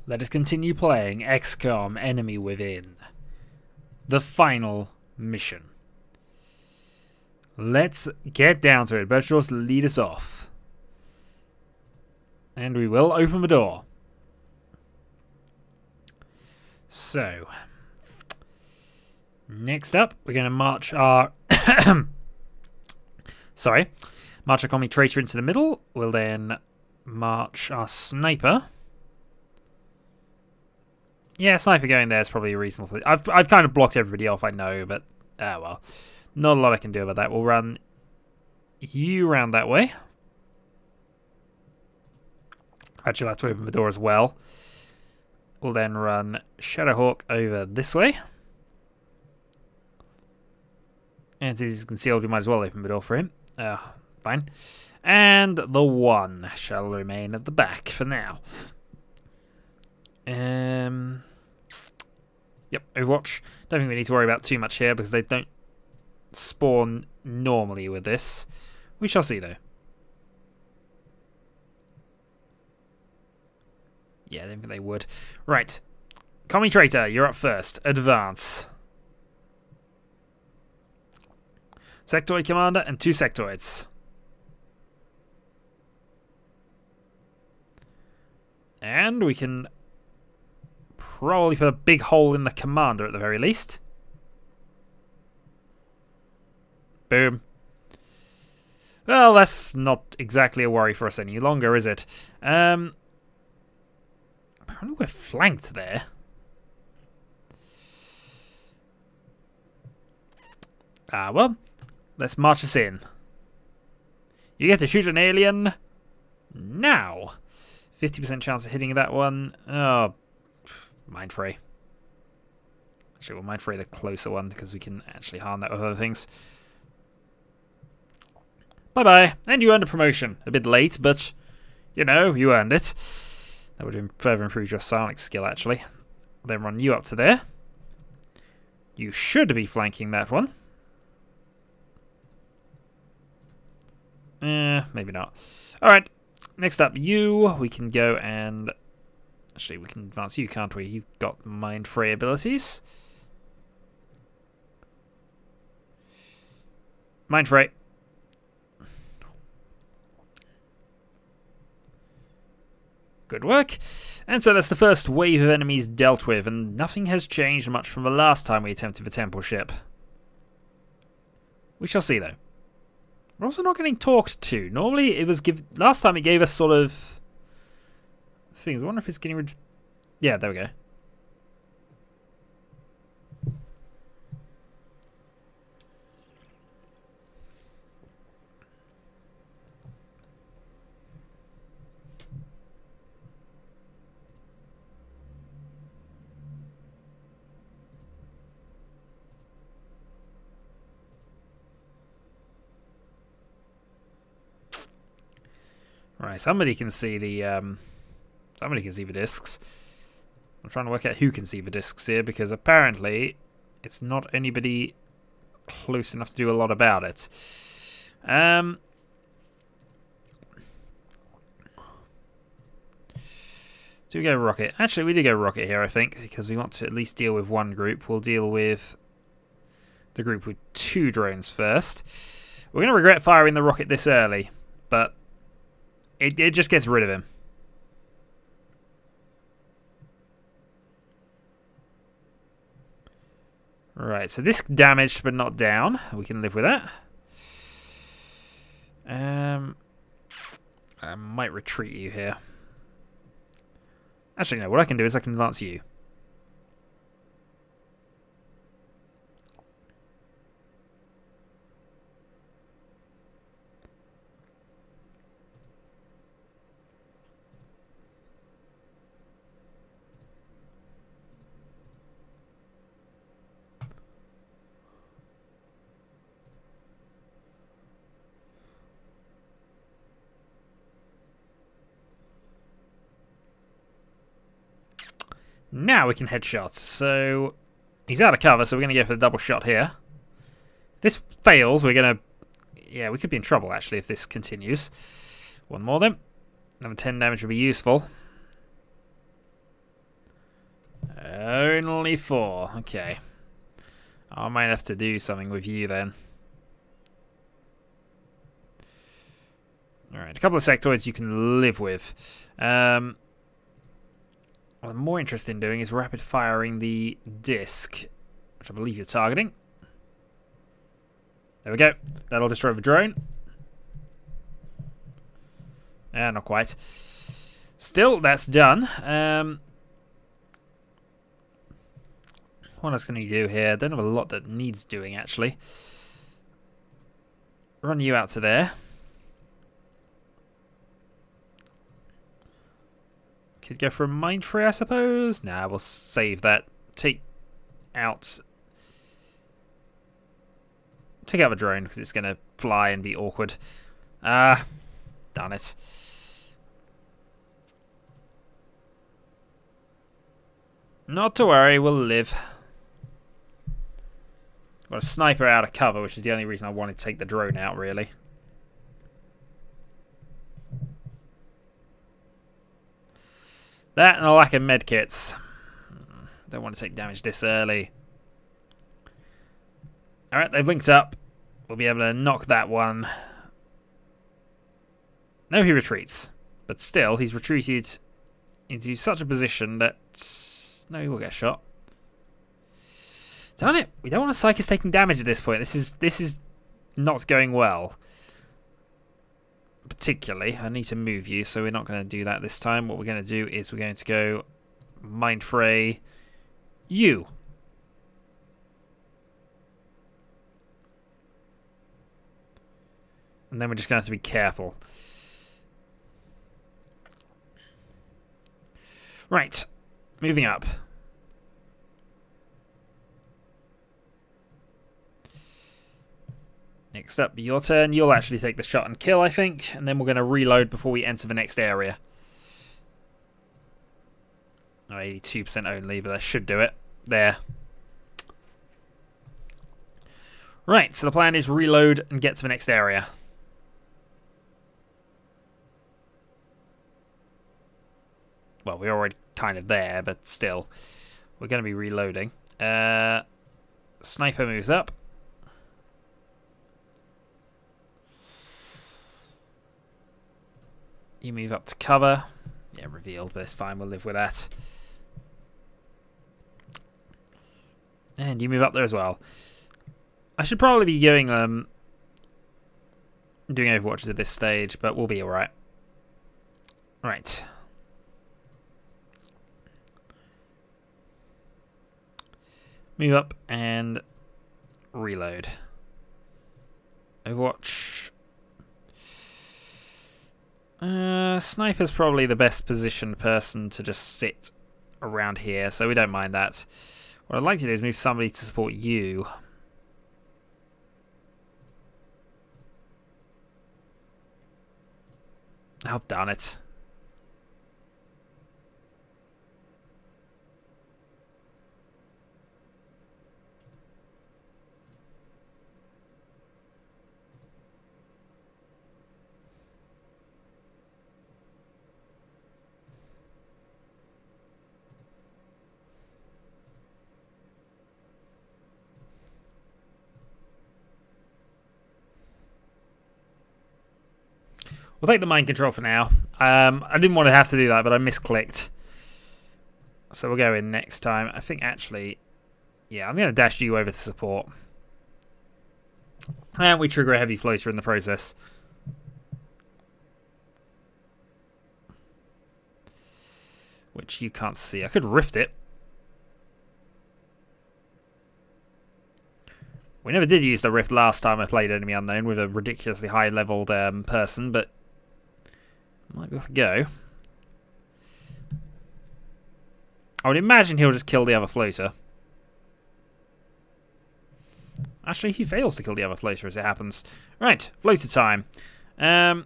let us continue playing XCOM Enemy Within. The final mission. Let's get down to it. Bertros, lead us off. And we will open the door. So, next up, we're going to march our... march our commie traitor into the middle. We'll then march our sniper. Yeah, sniper going there is probably a reasonable... I've kind of blocked everybody off, I know, but... well. Not a lot I can do about that. We'll run you round that way. Actually, I'll have to open the door as well. We'll then run Shadowhawk over this way. And since he's concealed, we might as well open the door for him. Fine. And the one shall remain at the back for now. Yep, Overwatch. Don't think we need to worry about too much here because they don't spawn normally with this. We shall see, though. Yeah, I don't think they would. Right. Commie Traitor, you're up first. Advance. Sectoid Commander and 2 Sectoids. And we can probably put a big hole in the Commander at the very least. Boom. Well, that's not exactly a worry for us any longer, is it? Apparently we're flanked there. Well, let's march us in. You get to shoot an alien now. 50% chance of hitting that one. Oh, mind free. Actually, we'll mind free the closer one because we can actually harm that with other things. Bye-bye. And you earned a promotion. A bit late, but, you know, you earned it. That would have further improved your psionic skill, actually. Then run you up to there. You should be flanking that one. Maybe not. Alright, next up, you. We can go and... Actually, we can advance you, can't we? You've got mind-free abilities. Mind-free. Good work. And so that's the first wave of enemies dealt with, and nothing has changed much from the last time we attempted the temple ship. We shall see, though. We're also not getting talked to. Normally, it was last time it gave us sort of things. I wonder if it's getting rid of... Yeah, there we go. Right, somebody can see the discs. I'm trying to work out who can see the discs here because apparently it's not anybody close enough to do a lot about it. Do we go rocket? Actually, we do go rocket here, I think, because we want to at least deal with one group. We'll deal with the group with 2 drones first. We're going to regret firing the rocket this early, but it just gets rid of him. Right, so this damaged but not down. We can live with that. I might retreat you here. Actually, no, what I can do is I can advance you. Now we can headshot. So he's out of cover, so we're going to go for the double shot here. If this fails, we're going to... Yeah, we could be in trouble, actually, if this continues. One more, then. Another 10 damage would be useful. Only 4. Okay. I might have to do something with you then. Alright, a couple of sectoids you can live with. What I'm more interested in doing is rapid firing the disc, which I believe you're targeting. There we go. That'll destroy the drone. Not quite. Still, that's done. What else can you do here? Don't have a lot that needs doing, actually. Run you out to there. Could go for a mind free, I suppose. Nah, we'll save that. Take out the drone, because it's going to fly and be awkward. Darn it. Not to worry, we'll live. Got a sniper out of cover, which is the only reason I wanted to take the drone out, really. That and a lack of medkits. Don't want to take damage this early. Alright, they've linked up. We'll be able to knock that one. No, he retreats. But still, he's retreated into such a position that... No, he will get shot. Darn it! We don't want a Psychus taking damage at this point. This is not going well. Particularly, I need to move you, so we're not going to do that this time. What we're going to do is we're going to go Mind Fray you. And then we're just going to have to be careful. Right. Moving up. Next up, your turn. You'll actually take the shot and kill, I think. And then we're going to reload before we enter the next area. Oh, 82% only, but that should do it. There. Right, so the plan is reload and get to the next area. Well, we're already kind of there, but still. We're going to be reloading. Sniper moves up. You move up to cover. Yeah, revealed, but it's fine. We'll live with that. And you move up there as well. I should probably be doing Overwatches at this stage, but we'll be alright. Right. Move up and reload. Overwatch. Sniper's probably the best positioned person to just sit around here, so we don't mind that. What I'd like to do is move somebody to support you. Oh, darn it. We'll take the mind control for now. I didn't want to have to do that, but I misclicked. So we'll go in next time. I think actually... Yeah, I'm going to dash you over to support. And we trigger a heavy floater in the process. Which you can't see. I could rift it. We never did use the rift last time I played Enemy Unknown with a ridiculously high-leveled person, but... Might be off we go. I would imagine he'll just kill the other floater. Actually, he fails to kill the other floater as it happens. Right, floater time. Yeah,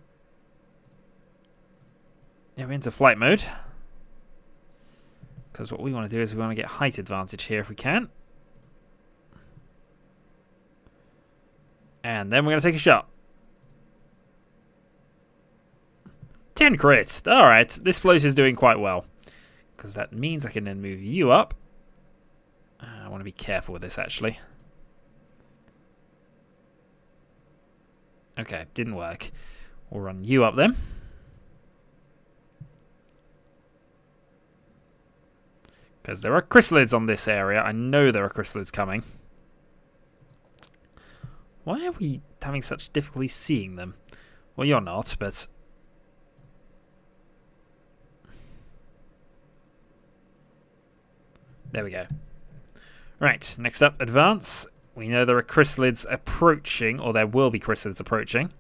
we're into flight mode. Because what we want to do is we want to get height advantage here if we can. And then we're going to take a shot. 10 crits. Alright, this float is doing quite well. Because that means I can then move you up. to be careful with this, actually. Okay, didn't work. We'll run you up then. Because there are chrysalids on this area. I know there are chrysalids coming. Why are we having such difficulty seeing them? Well, you're not, but... There we go. Right, next up, advance. We know there are chrysalids approaching, or there will be chrysalids approaching.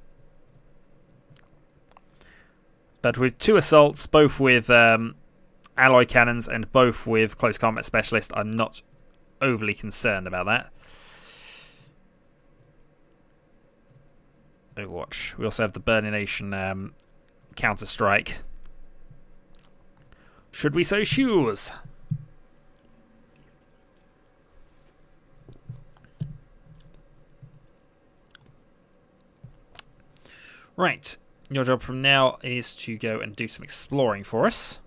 But with 2 assaults, both with alloy cannons and both with close combat specialist, I'm not overly concerned about that. Overwatch. We also have the Burning Nation counter-strike. Should we so choose? Right. Your job from now is to go and do some exploring for us.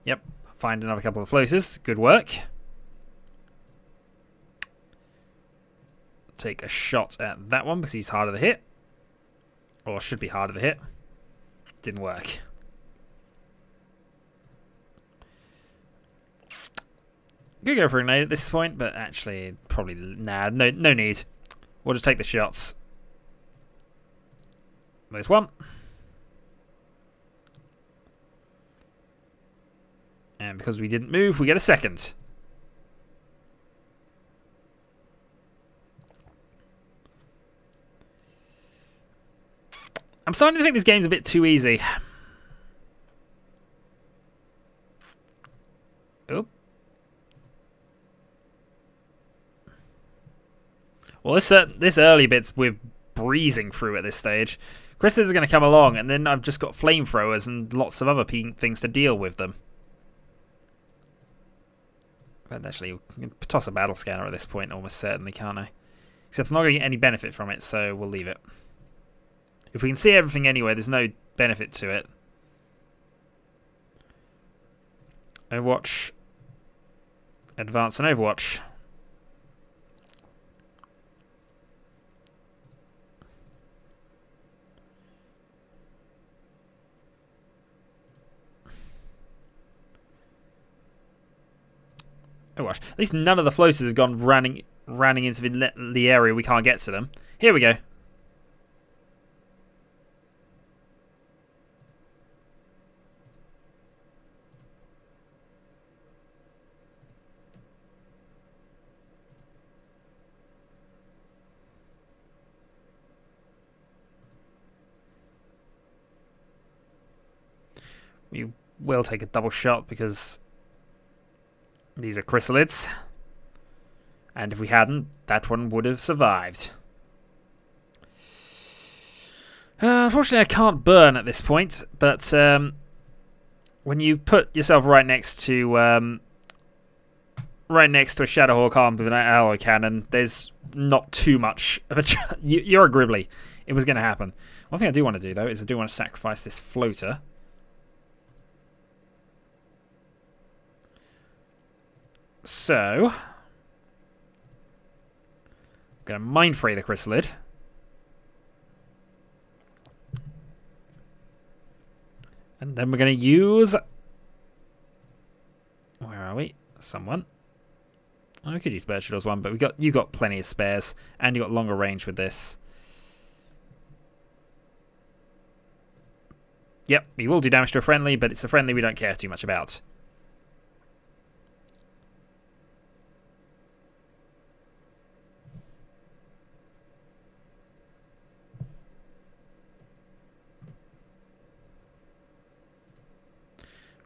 Yep. Find another couple of floaters. Good work. Take a shot at that one because he's harder to hit. Or should be harder to hit. Didn't work. Could go for a grenade at this point, but actually, probably, nah, no need. We'll just take the shots. There's one. And because we didn't move, we get a second. I'm starting to think this game's a bit too easy. Oop. Well, this early bit's we're breezing through at this stage. Chrysalids are going to come along, and then I've just got flamethrowers and lots of other things to deal with them. But actually, you can toss a battle scanner at this point, almost certainly, can't I? Except I'm not going to get any benefit from it, so we'll leave it. If we can see everything anyway, there's no benefit to it. Overwatch. Advance and Overwatch. Overwatch. At least none of the floaters have gone running into the area we can't get to them. Here we go. We will take a double shot because these are chrysalids. And if we hadn't, that one would have survived. Unfortunately, I can't burn at this point, but when you put yourself right next to a Shadowhawk armed with an alloy cannon, there's not too much of a chance. You're a Gribbly. It was going to happen. One thing I do want to do, though, is I do want to sacrifice this floater. So, I'm going to mind fray the chrysalid. And then we're going to use... Where are we? Someone. Oh, we could use Birchall's one, but you got plenty of spares, and you got longer range with this. Yep, we will do damage to a friendly, but it's a friendly we don't care too much about.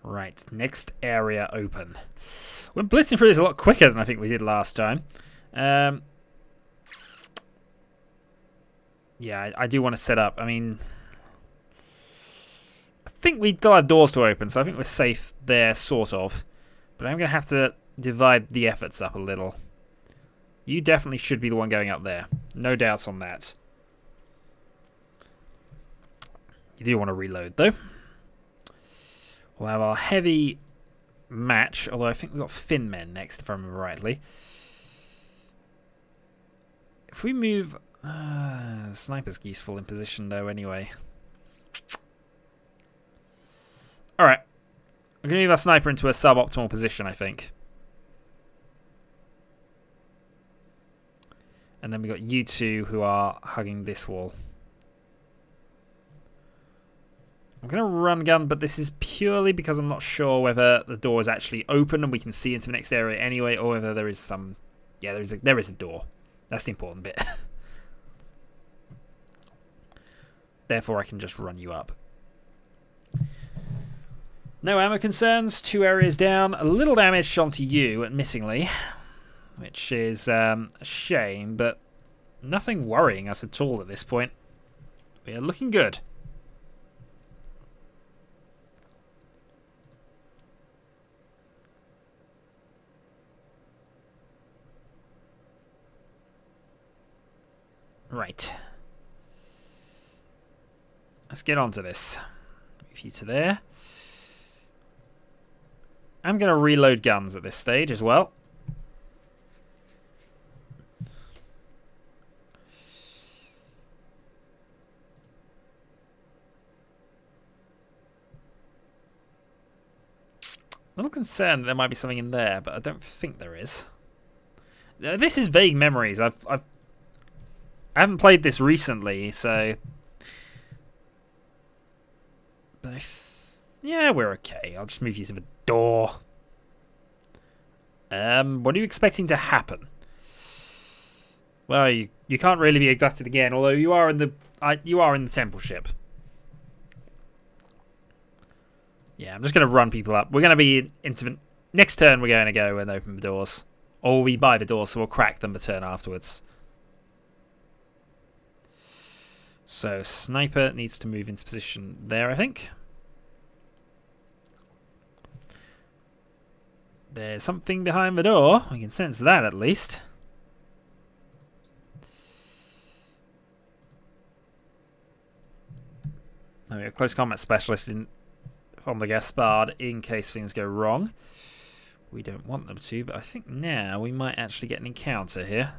Right, next area open. We're blitzing through this a lot quicker than I think we did last time. Yeah, I do want to set up. I mean, I think we got our doors to open, so I think we're safe there, sort of. But I'm going to have to divide the efforts up a little. You definitely should be the one going up there. No doubts on that. You do want to reload, though. We'll have our heavy match, although I think we've got Fin Men next, if I remember rightly. If we move... sniper's useful in position, though, anyway. Alright. We're going to move our sniper into a suboptimal position, I think. And then we've got you two who are hugging this wall. I'm going to run gun, but this is purely because I'm not sure whether the door is actually open and we can see into the next area anyway, or whether there is some... Yeah, there is a door. That's the important bit. Therefore, I can just run you up. No ammo concerns. 2 areas down. A little damage onto you, admittingly. Which is a shame, but nothing worrying us at all at this point. We are looking good. Right. Let's get on to this. Move you to there. I'm going to reload guns at this stage as well. A little concerned that there might be something in there, but I don't think there is. This is vague memories. I haven't played this recently, so... But yeah, we're okay. I'll just move you to the door. What are you expecting to happen? Well, you can't really be abducted again, although you are in the temple ship. Yeah, I'm just going to run people up. We're going to be into the next turn. We're going to go and open the doors, or we'll be by the doors, so we'll crack them the turn afterwards. So sniper needs to move into position there, I think. There's something behind the door. We can sense that at least. We have a close combat specialist on the Gaspard in case things go wrong. We don't want them to, but I think now we might actually get an encounter here.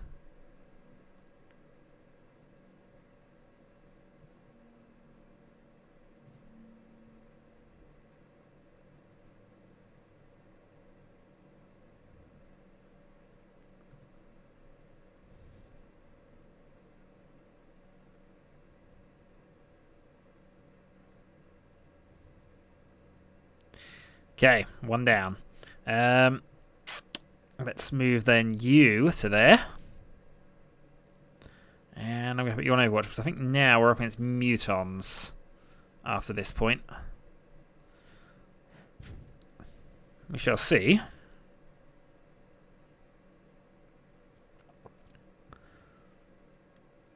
Okay, one down. Let's move then you to there. And I'm going to put you on Overwatch because I think now we're up against mutons after this point. We shall see.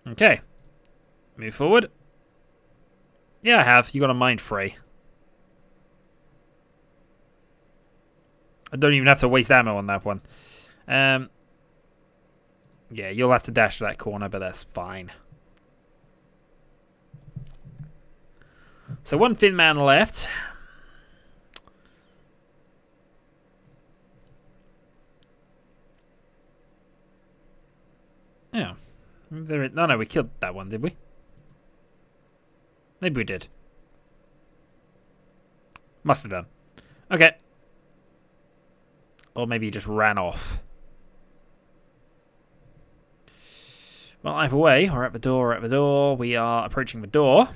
Okay. Move forward. Yeah, I have. You got a mind fray. I don't even have to waste ammo on that one. Yeah, you'll have to dash to that corner, but that's fine. So one Fin Man left. Yeah. No, we killed that one, did we? Maybe we did. Must have done. Okay. Or maybe he just ran off. Well, either way, we're at the door, We are approaching the door.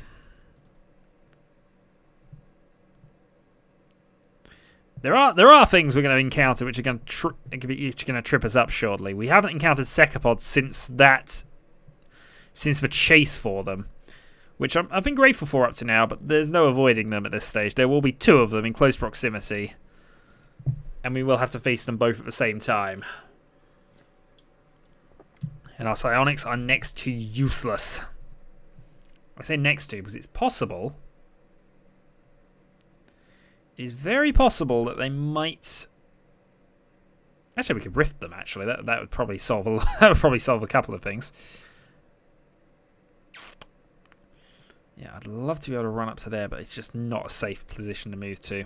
There are things we're going to encounter which are going to trip us up shortly. We haven't encountered cephalopods since the chase for them, which I've been grateful for up to now, but there's no avoiding them at this stage. There will be 2 of them in close proximity. And we will have to face them both at the same time. And our psionics are next to useless. I say next to because it's possible. It is very possible that they might... Actually, we could rift them, actually. That would probably solve a couple of things. Yeah, I'd love to be able to run up to there, but it's just not a safe position to move to.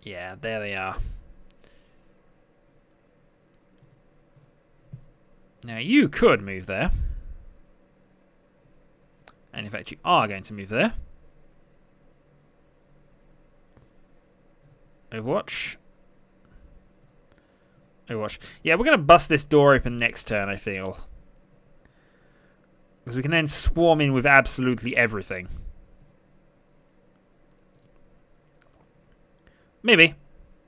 Yeah, there they are. Now you could move there. And in fact you are going to move there. Overwatch. Overwatch. Yeah, we're going to bust this door open next turn, I feel. Because we can then swarm in with absolutely everything. Maybe.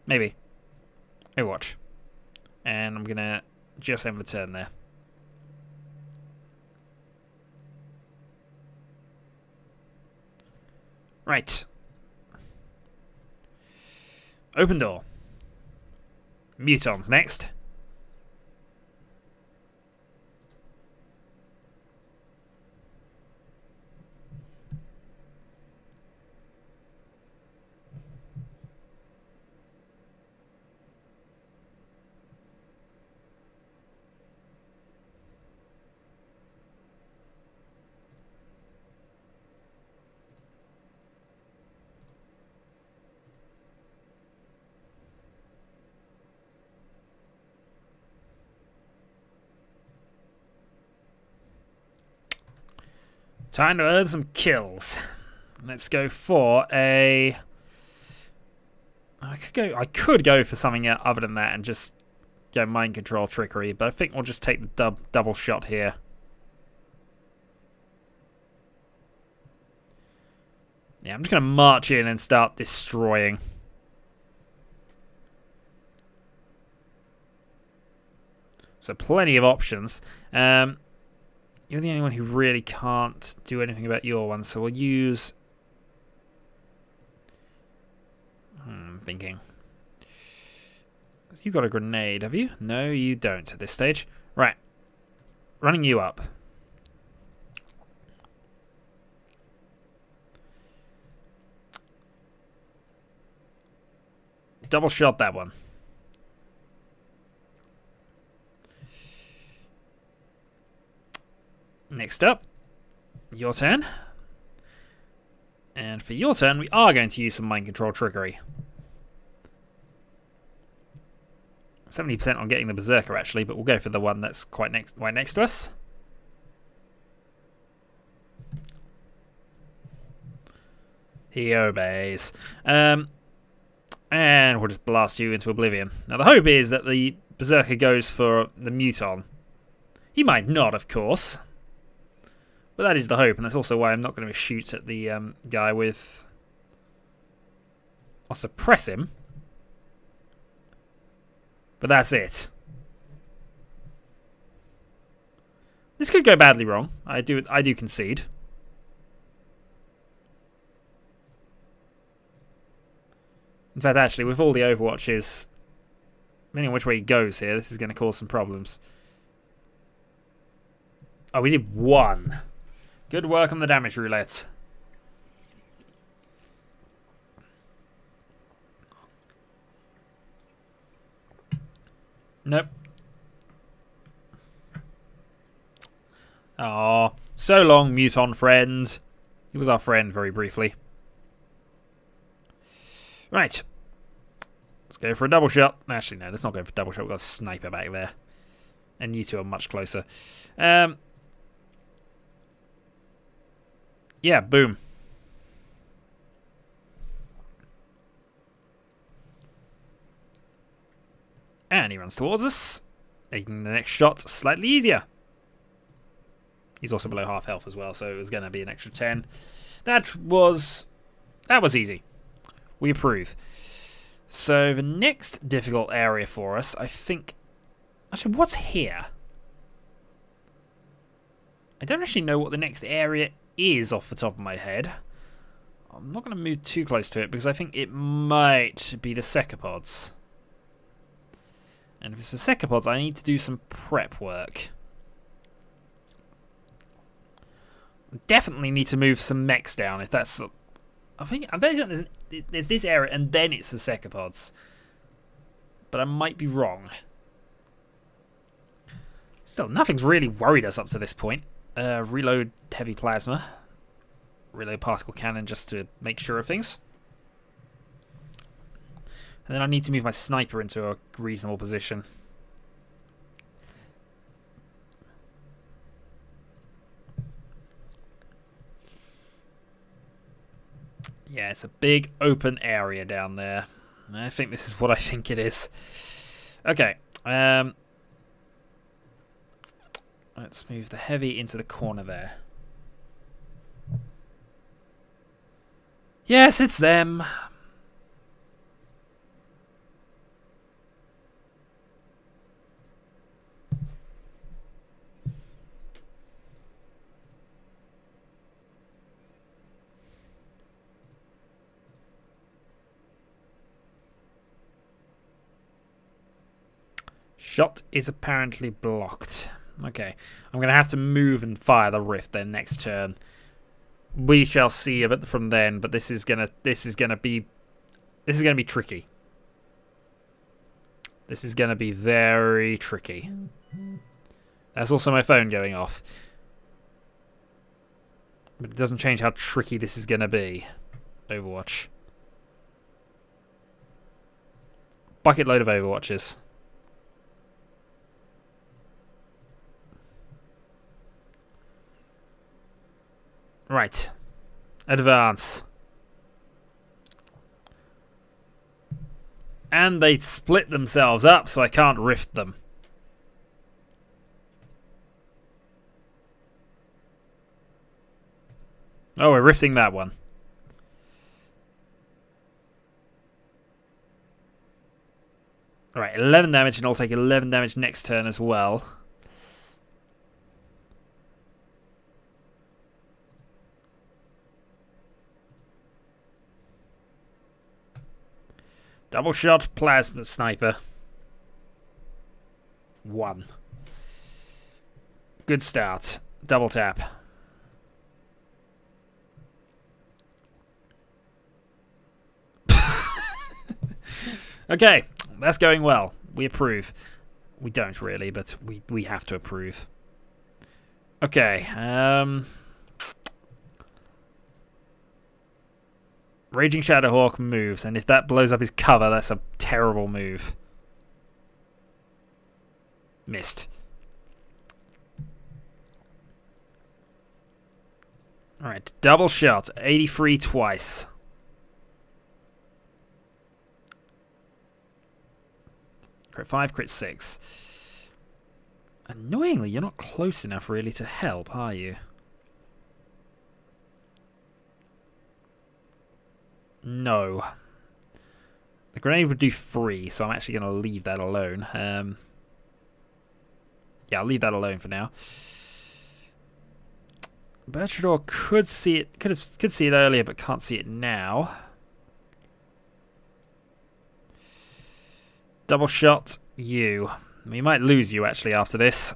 Maybe. Overwatch. And I'm going to just end the turn there. Right. Open door. Mutons next. Time to earn some kills. Let's go for a... I could go for something other than that and just go mind control trickery, but I think we'll just take the double shot here. Yeah, I'm just going to march in and start destroying. So plenty of options. You're the only one who really can't do anything about your one, so we'll use... thinking. You've got a grenade, have you? No, you don't at this stage. Right. Running you up. Double shot that one. Next up, your turn. And for your turn, we are going to use some mind control trickery. 70% on getting the Berserker, actually, but we'll go for the one that's right next to us. He obeys. And we'll just blast you into oblivion. Now, the hope is that the Berserker goes for the Muton. He might not, of course. But that is the hope, and that's also why I'm not going to shoot at the guy with... I'll suppress him. But that's it. This could go badly wrong. I do concede. In fact, actually, with all the Overwatches, depending on which way he goes here, this is going to cause some problems. Oh, we did one. Good work on the damage roulette. Nope. Oh, so long, Muton friend. He was our friend very briefly. Right. Let's go for a double shot. Actually, no, let's not go for a double shot. We've got a sniper back there. And you two are much closer. Yeah, boom. And he runs towards us, making the next shot slightly easier. He's also below half health as well, so it was going to be an extra 10. That was easy. We approve. So the next difficult area for us, I think... Actually, what's here? I don't actually know what the next area is off the top of my head. I'm not going to move too close to it because I think it might be the Secapods. And if it's the Secapods, I need to do some prep work. Definitely need to move some mechs down if that's... I think there's this area and then it's the Secapods. But I might be wrong. Still, nothing's really worried us up to this point. Reload heavy plasma. Reload particle cannon just to make sure of things. And then I need to move my sniper into a reasonable position. Yeah, it's a big open area down there. I think this is what I think it is. Okay. Let's move the heavy into the corner there. Yes, it's them. Shot is apparently blocked. Okay, I'm gonna have to move and fire the rift then next turn. We shall see a bit from then, but this is gonna be tricky. This is gonna be very tricky. That's also my phone going off. But it doesn't change how tricky this is gonna be. Overwatch. Bucket load of Overwatches. Right. Advance. And they split themselves up, so I can't rift them. Oh, we're rifting that one. Alright, 11 damage, and I'll take 11 damage next turn as well. Double shot, plasma sniper. 1. Good start. Double tap. Okay, that's going well. We approve. We don't really, but we have to approve. Okay, Raging Shadowhawk moves, and if that blows up his cover, that's a terrible move. Missed. Alright, double shot. 83 twice. Crit 5, crit 6. Annoyingly, you're not close enough really to help, are you? No. The grenade would do 3, so I'm actually going to leave that alone. Yeah, I'll leave that alone for now. Bertrador could see it, could see it earlier, but can't see it now. Double shot, you. We might lose you actually after this.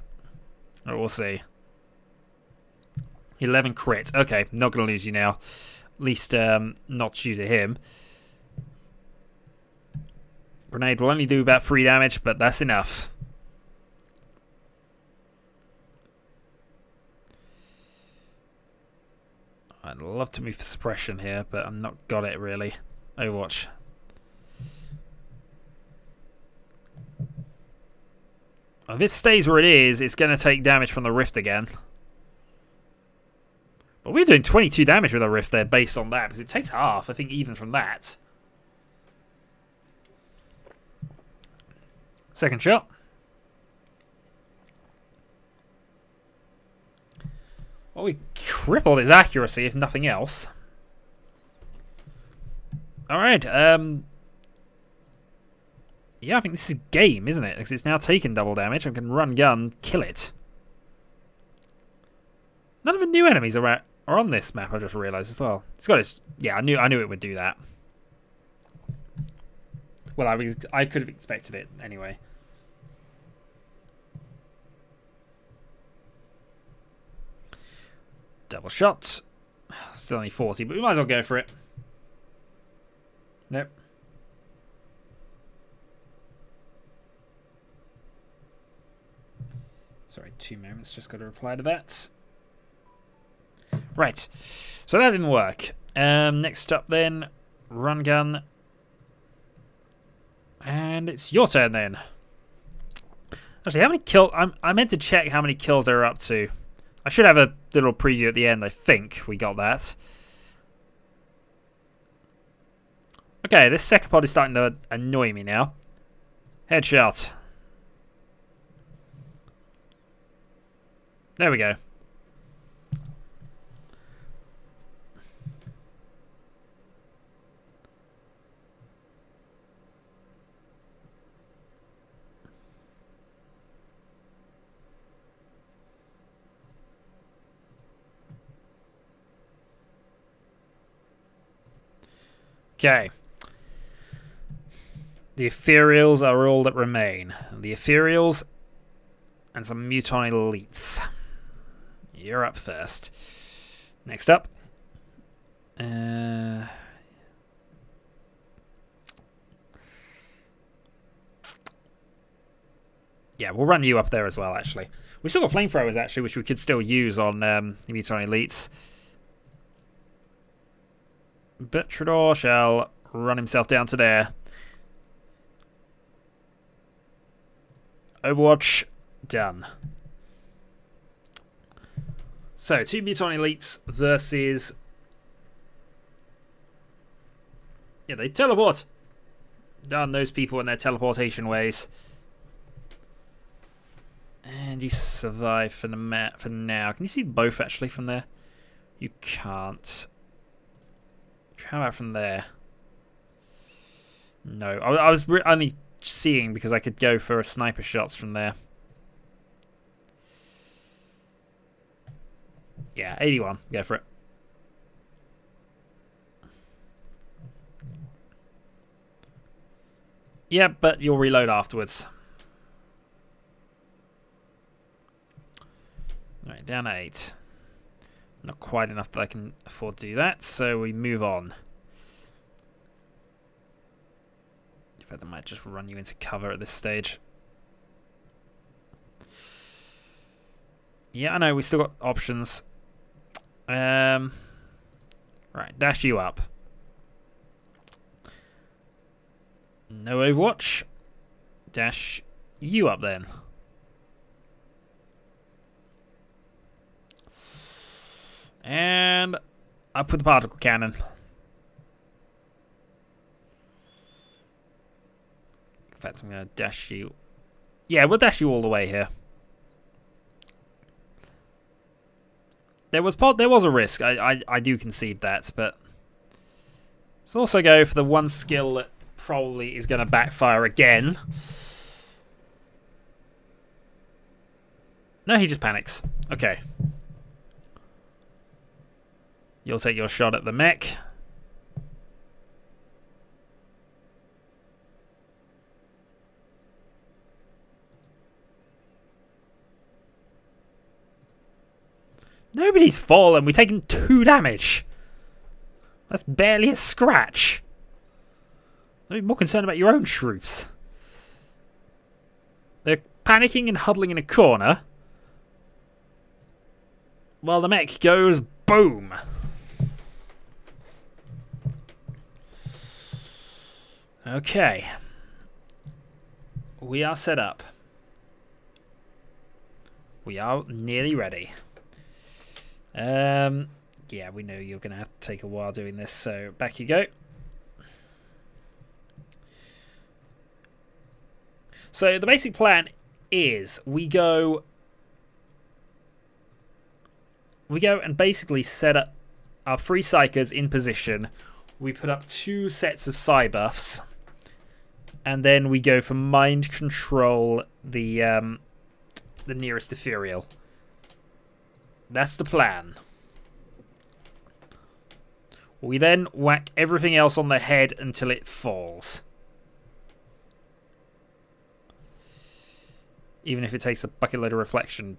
Oh, we'll see. 11 crit. Okay, not going to lose you now. At least not shoot at him. Grenade will only do about 3 damage, but that's enough. I'd love to move for suppression here, but I'm not got it really. Overwatch. If this stays where it is, it's going to take damage from the rift again. But we're doing 22 damage with a rift there based on that, because it takes half, I think, even from that. Second shot. Well, we crippled his accuracy, if nothing else. Alright, yeah, I think this is game, isn't it? Because it's now taken double damage. I can run gun, kill it. None of the new enemies are on this map, I just realised as well. It's got its... Yeah, I knew it would do that. Well, I could have expected it anyway. Double shot. Still only 40, but we might as well go for it. Nope. Sorry, 2 moments. Just got to reply to that. Right. So that didn't work. Next up then, run gun. And it's your turn then. Actually, how many kills... I meant to check how many kills they're up to. I should have a little preview at the end. I think we got that. Okay, this second pod is starting to annoy me now. Headshot. There we go. Okay. The ethereals are all that remain. The ethereals and some muton elites. You're up first. Next up. Yeah, we'll run you up there as well, actually. We've still got flamethrowers, actually, which we could still use on the muton elites. But Trador shall run himself down to there. Overwatch done. So, 2 muton elites versus... Yeah, they teleport. Darn those people and their teleportation ways. And you survive for the for now. Can you see both actually from there? You can't. How about from there? No, I was only seeing because I could go for sniper shots from there. Yeah, 81. Go for it. Yeah, but you'll reload afterwards. Alright, down to 8. Not quite enough that I can afford to do that, so we move on. In fact, I might just run you into cover at this stage. Yeah, I know, we still got options. Right, dash you up. No Overwatch. Dash you up then. And up with the particle cannon. In fact, I'm going to dash you. Yeah, we'll dash you all the way here. There was a risk. I do concede that, but let's also go for the one skill that probably is going to backfire again. No, he just panics. Okay. You'll take your shot at the mech. Nobody's fallen. We've taken 2 damage. That's barely a scratch. I'd be more concerned about your own troops. They're panicking and huddling in a corner. While the mech goes boom. Okay. We are set up. We are nearly ready. Yeah, we know you're going to have to take a while doing this, so back you go. So the basic plan is we go and basically set up our 3 psychers in position. We put up 2 sets of psi buffs. And then we go for mind control the nearest ethereal. That's the plan. We then whack everything else on the head until it falls. Even if it takes a bucket load of reflection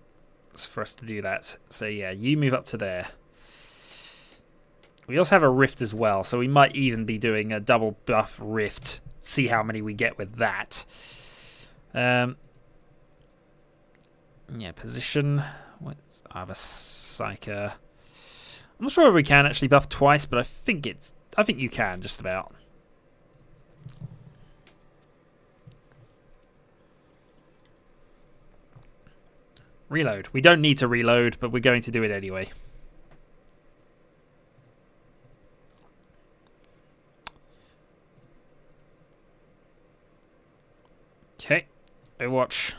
for us to do that. So yeah, you move up to there. We also have a rift as well, so we might even be doing a double buff rift. See how many we get with that. Yeah, position. I have a psyker. I'm not sure if we can actually buff twice, but I think you can just about. Reload. We don't need to reload, but we're going to do it anyway. Okay. Overwatch.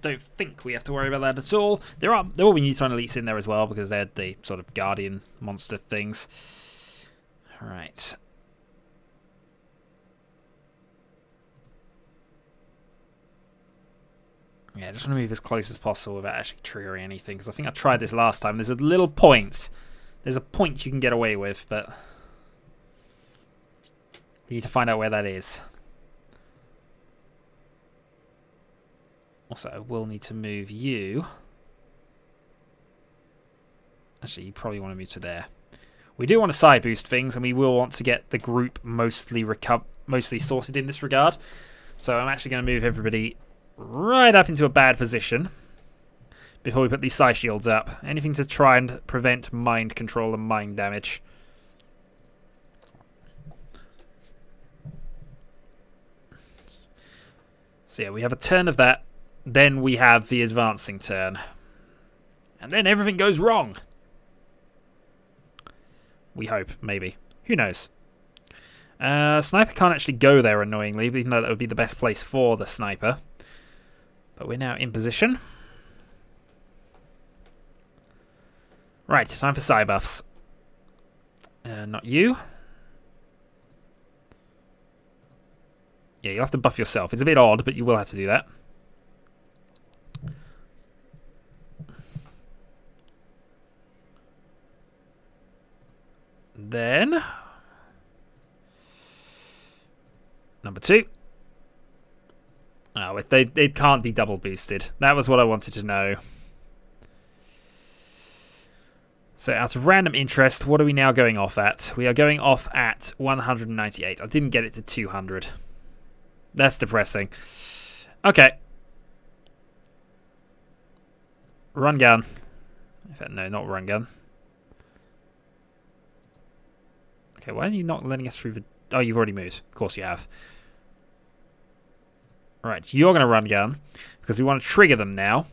Don't think we have to worry about that at all. There will be Neutron Elites in there as well, because they're the sort of Guardian monster things. Alright. Yeah, I just want to move as close as possible without actually triggering anything, because I think I tried this last time. There's a little point. There's a point you can get away with, but you need to find out where that is. Also, I will need to move you. Actually, you probably want to move to there. We do want to side boost things, and we will want to get the group mostly sorted in this regard. So I'm actually going to move everybody right up into a bad position before we put these side shields up. Anything to try and prevent mind control and mind damage. So yeah, we have a turn of that. Then we have the advancing turn. And then everything goes wrong. We hope, maybe. Who knows? Sniper can't actually go there, annoyingly, even though that would be the best place for the sniper. But we're now in position. Right, time for side buffs. Not you. Yeah, you'll have to buff yourself. It's a bit odd, but you will have to do that. Then number 2. Oh, it can't be double boosted. That was what I wanted to know. So out of random interest, what are we now going off at? We are going off at 198. I didn't get it to 200. That's depressing. Okay. Run gun. In fact, no, not run gun. Okay, why are you not letting us through the... Oh, you've already moved. Of course you have. Right, you're going to run gun, because we want to trigger them now.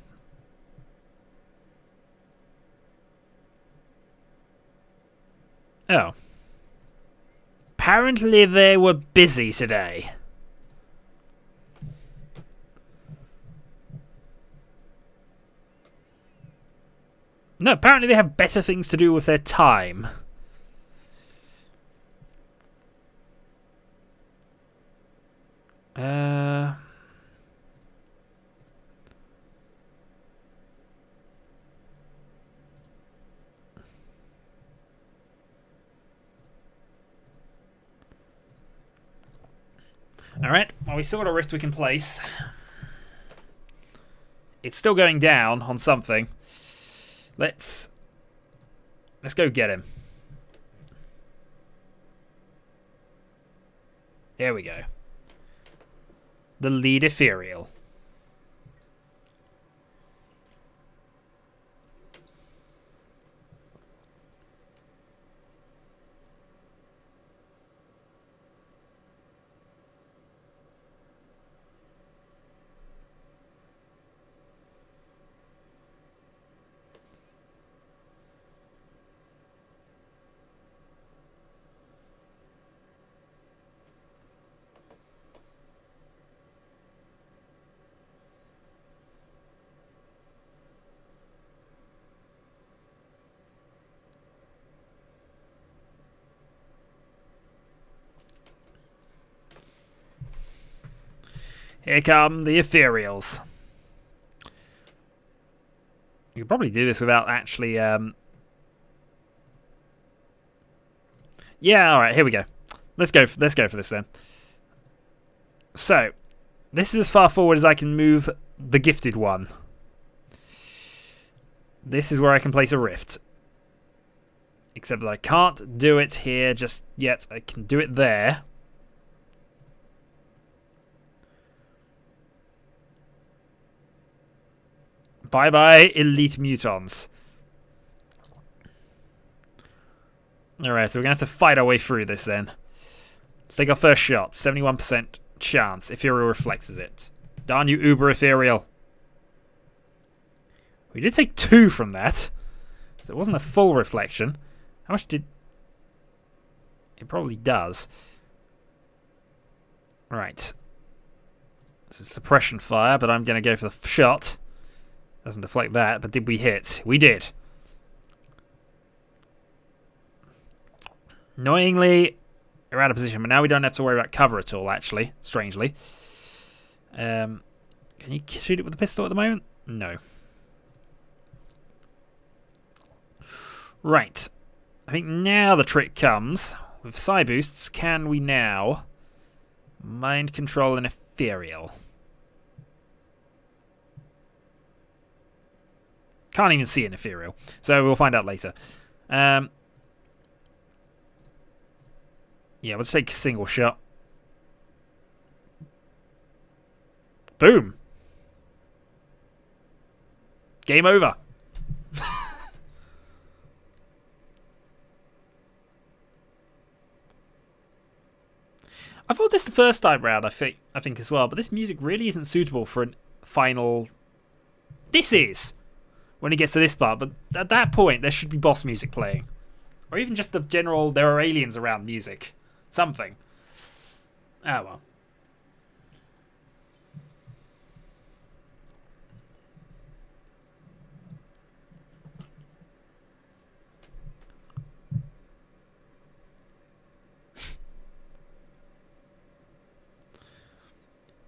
Oh. Apparently they were busy today. No, apparently they have better things to do with their time. Alright, well, we still got a Riftwick in place. It's still going down on something. Let's go get him. There we go. The lead ethereal. Here come the ethereals. You could probably do this without actually... Yeah, alright, here we go. Let's go for this then. So, this is as far forward as I can move the gifted one. This is where I can place a rift. Except that I can't do it here just yet. I can do it there. Bye-bye, elite mutons. Alright, so we're going to have to fight our way through this then. Let's take our first shot. 71% chance. Ethereal reflexes it. Darn you, Uber Ethereal. We did take 2 from that. So it wasn't a full reflection. How much did... It probably does. Right. This is suppression fire, but I'm going to go for the shot. Doesn't deflect that, but did we hit? We did. Annoyingly, we're out of position, but now we don't have to worry about cover at all, actually, strangely. Can you shoot it with a pistol at the moment? No. Right. I think now the trick comes. With psi boosts, can we now mind control an ethereal? Can't even see an ethereal, so we'll find out later. Yeah, let's take a single shot. Boom. Game over. I thought this the first time round, I think as well, but this music really isn't suitable for a final... This is! When it gets to this part, but at that point, there should be boss music playing. Or even just the general, there are aliens around music. Something. Ah, well.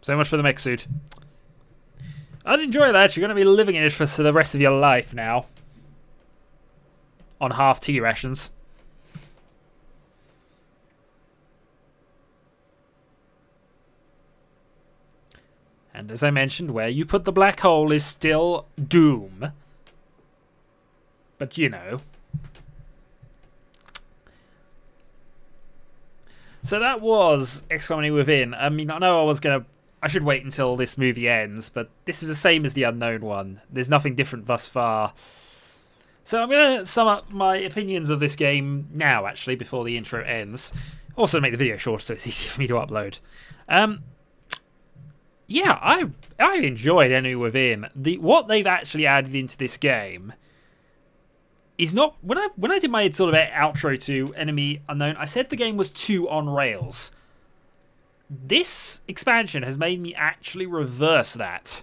So much for the mech suit. I'd enjoy that. You're going to be living in it for the rest of your life now. On half tea rations. And as I mentioned, where you put the black hole is still doom. But you know. So that was Xcom Within. I mean, I know I should wait until this movie ends, but this is the same as the unknown one. There's nothing different thus far. So I'm going to sum up my opinions of this game now, actually, before the intro ends. Also to make the video short so it's easy for me to upload. Yeah, I enjoyed Enemy Within. What they've actually added into this game is not... When I did my sort of outro to Enemy Unknown, I said the game was too on rails. This expansion has made me actually reverse that.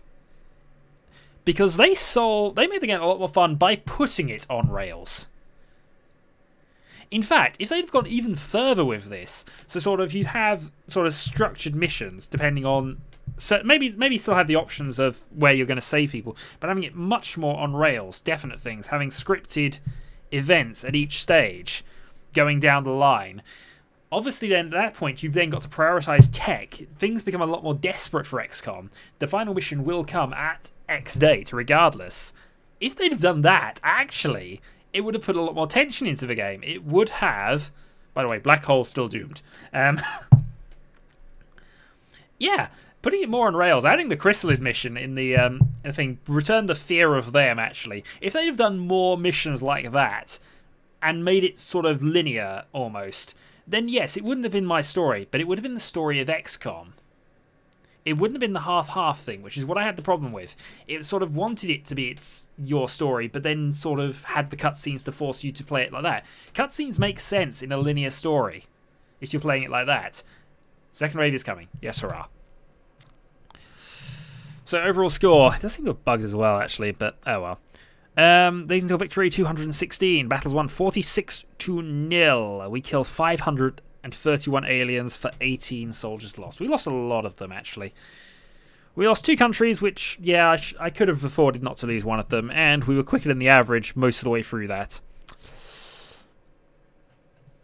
Because they made the game a lot more fun by putting it on rails. In fact, if they'd gone even further with this, so sort of you'd have sort of structured missions depending on... So maybe still have the options of where you're going to save people, but having it much more on rails, definite things, having scripted events at each stage, going down the line. Obviously, then at that point, you've then got to prioritize tech. Things become a lot more desperate for XCOM. The final mission will come at X date, regardless. If they'd have done that, actually, it would have put a lot more tension into the game. It would have... By the way, Black Hole's still doomed. Yeah, putting it more on rails, adding the Chrysalid mission in the thing, returned the fear of them, actually. If they'd have done more missions like that, and made it sort of linear, almost... then yes, it wouldn't have been my story, but it would have been the story of XCOM. It wouldn't have been the half-half thing, which is what I had the problem with. It sort of wanted it to be your story, but then sort of had the cutscenes to force you to play it like that. Cutscenes make sense in a linear story, if you're playing it like that. Second wave is coming. Yes, hurrah. So overall score, it does seem to have bugged as well, actually, but oh well. Days until victory, 216. Battles won 46-0. We killed 531 aliens for 18 soldiers lost. We lost a lot of them, actually. We lost 2 countries, which, yeah, I could have afforded not to lose one of them, and we were quicker than the average most of the way through that.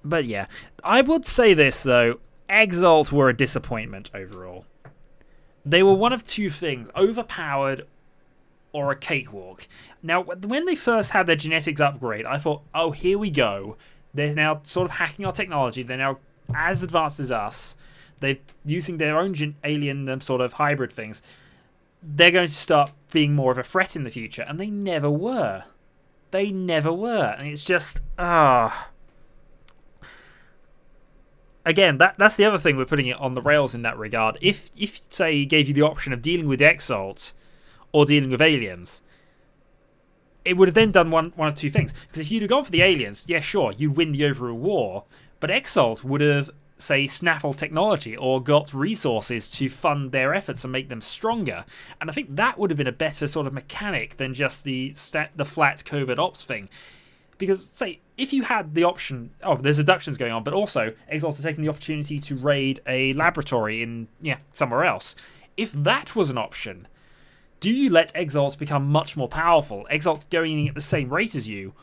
But yeah, I would say this, though. Exalt were a disappointment overall. They were one of 2 things, overpowered or a cakewalk. Now, when they first had their genetics upgrade, I thought, oh, here we go. They're now sort of hacking our technology. They're now as advanced as us. They're using their own alien sort of hybrid things. They're going to start being more of a threat in the future. And they never were. They never were. And it's just, again, that's the other thing we're putting it on the rails in that regard. If say, he gave you the option of dealing with Exalt or dealing with aliens, it would have then done one of two things. Because if you'd have gone for the aliens, yeah, sure, you'd win the overall war, but Exalt would have, say, snaffled technology or got resources to fund their efforts and make them stronger. And I think that would have been a better sort of mechanic than just the flat covert ops thing. Because, say, if you had the option, oh, there's abductions going on, but also Exalt are taking the opportunity to raid a laboratory in, somewhere else. If that was an option, do you let Exalt become much more powerful, Exalt going in at the same rate as you,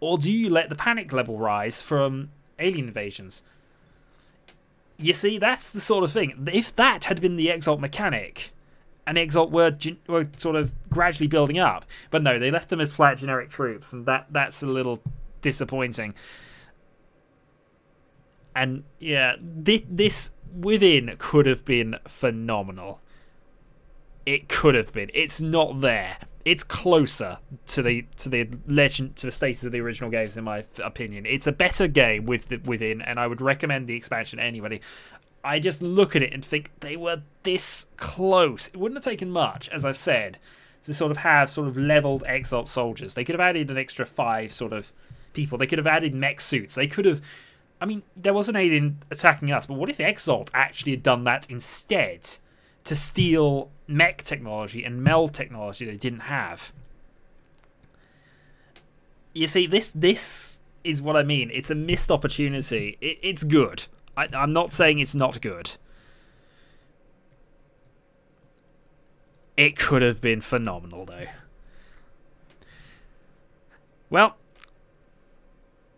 or do you let the panic level rise from alien invasions? You see, that's the sort of thing. If that had been the Exalt mechanic, and Exalt were sort of gradually building up, but no, they left them as flat generic troops, and that's a little disappointing. And yeah, this Within could have been phenomenal. It could have been. It's not there. It's closer to the status of the original games, in my opinion. It's a better game within, and I would recommend the expansion to anybody. I just look at it and think they were this close. It wouldn't have taken much, as I've said, to sort of have sort of leveled Exalt soldiers. They could have added an extra 5 sort of people. They could have added mech suits. They could have... I mean, there was an alien attacking us, but what if Exalt actually had done that instead? To steal mech technology and meld technology they didn't have. You see, this is what I mean. It's a missed opportunity. It's good. I'm not saying it's not good. It could have been phenomenal, though. Well,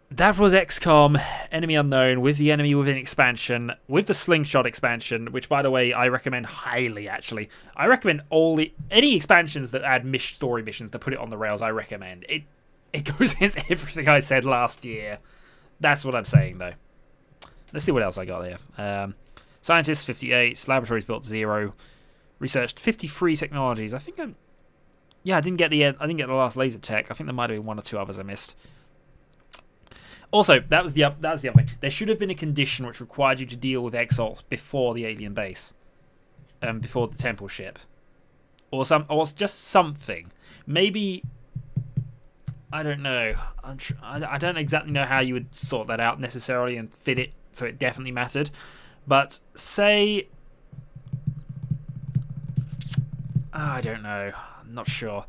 that was XCOM Enemy Unknown with the Enemy Within expansion, with the Slingshot expansion, which, by the way, I recommend highly, actually. I recommend any expansions that add story missions to put it on the rails, I recommend. It goes against everything I said last year. That's what I'm saying, though. Let's see what else I got here. Scientists, 58. Laboratories built 0. Researched 53 technologies. I think I didn't get the last laser tech. I think there might have been 1 or 2 others I missed. Also, that was the other thing. There should have been a condition which required you to deal with Exalt before the alien base, before the temple ship, or just something. Maybe, I don't know. I don't exactly know how you would sort that out necessarily and fit it so it definitely mattered. But say, I don't know. I'm not sure.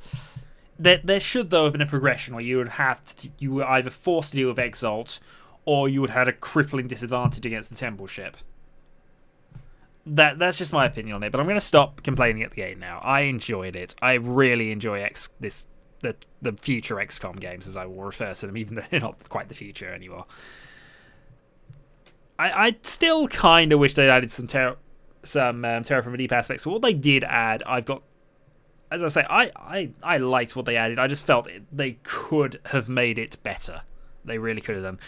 There should, though, have been a progression where you were either forced to deal with Exalt, or you would have had a crippling disadvantage against the temple ship. That's just my opinion on it, but I'm going to stop complaining at the game now. I enjoyed it. I really enjoy the future XCOM games, as I will refer to them, even though they're not quite the future anymore. I still kind of wish they'd added some Terra from a Deep aspects, but what they did add, as I say, I liked what they added. I just felt they could have made it better. They really could have done.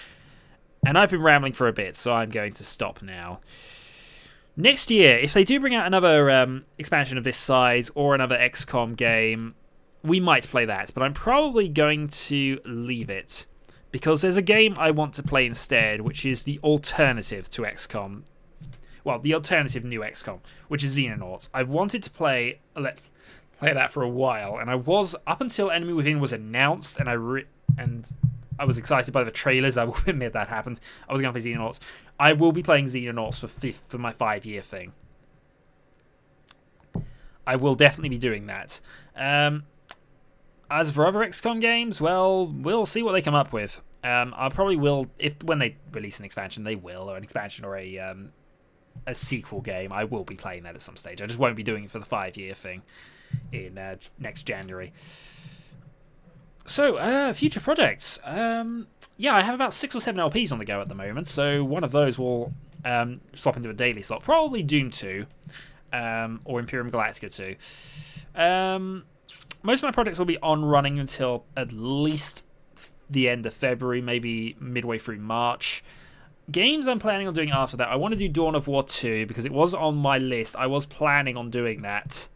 And I've been rambling for a bit, so I'm going to stop now. Next year, if they do bring out another expansion of this size or another XCOM game, we might play that. But I'm probably going to leave it, because there's a game I want to play instead, which is the alternative to XCOM. Well, the alternative new XCOM, which is Xenonauts. I've wanted to play that for a while, and I was, up until Enemy Within was announced, and I was excited by the trailers. I will admit that happened. I was going to play Xenonauts. I will be playing Xenonauts for my 5-year thing. I will definitely be doing that. As for other XCOM games, well, we'll see what they come up with. I probably will, when they release an expansion, they will, or an expansion or a sequel game. I will be playing that at some stage. I just won't be doing it for the 5-year thing in next January. So, future projects. Yeah, I have about 6 or 7 LPs on the go at the moment, so one of those will swap into a daily slot. Probably Doom 2, or Imperium Galactica 2. Most of my projects will be on running until at least the end of February, maybe midway through March. Games I'm planning on doing after that, I want to do Dawn of War 2, because it was on my list. I was planning on doing that.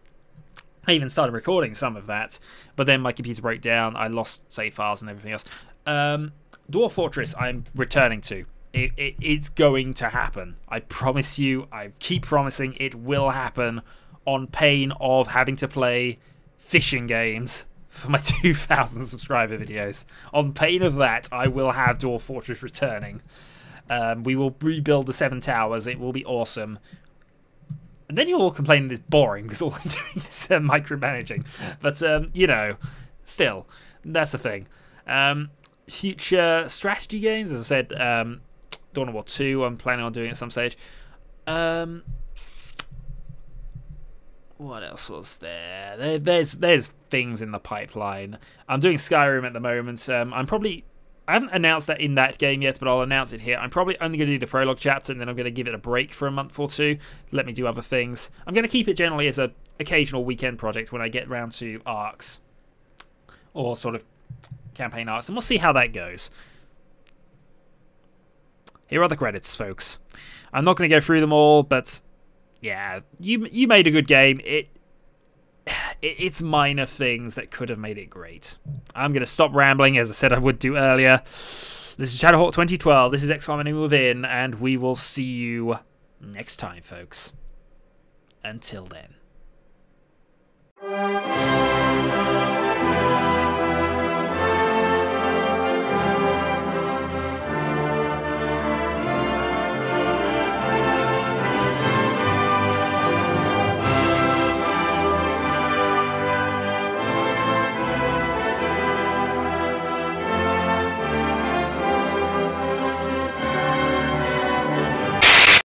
I even started recording some of that, but then my computer broke down. I lost save files and everything else. Dwarf Fortress I'm returning to. It's going to happen. I promise you. I keep promising it will happen, on pain of having to play fishing games for my 2,000 subscriber videos. On pain of that, I will have Dwarf Fortress returning. We will rebuild the 7 towers. It will be awesome. And then you'll all complain that it's boring because all I'm doing is micromanaging. But, you know, still, that's the thing. Future strategy games, as I said, Dawn of War 2, I'm planning on doing at some stage. What else was there? There's things in the pipeline. I'm doing Skyrim at the moment. I haven't announced that in that game yet, but I'll announce it here. I'm probably only going to do the prologue chapter, and then I'm going to give it a break for a month or two. Let me do other things. I'm going to keep it generally as an occasional weekend project when I get round to arcs. Or sort of campaign arcs, and we'll see how that goes. Here are the credits, folks. I'm not going to go through them all, but yeah, you made a good game. It's minor things that could have made it great. I'm going to stop rambling, as I said I would do earlier. This is Shadowhawk 2012. This is Xcom Enemy Within, and we will see you next time, folks. Until then.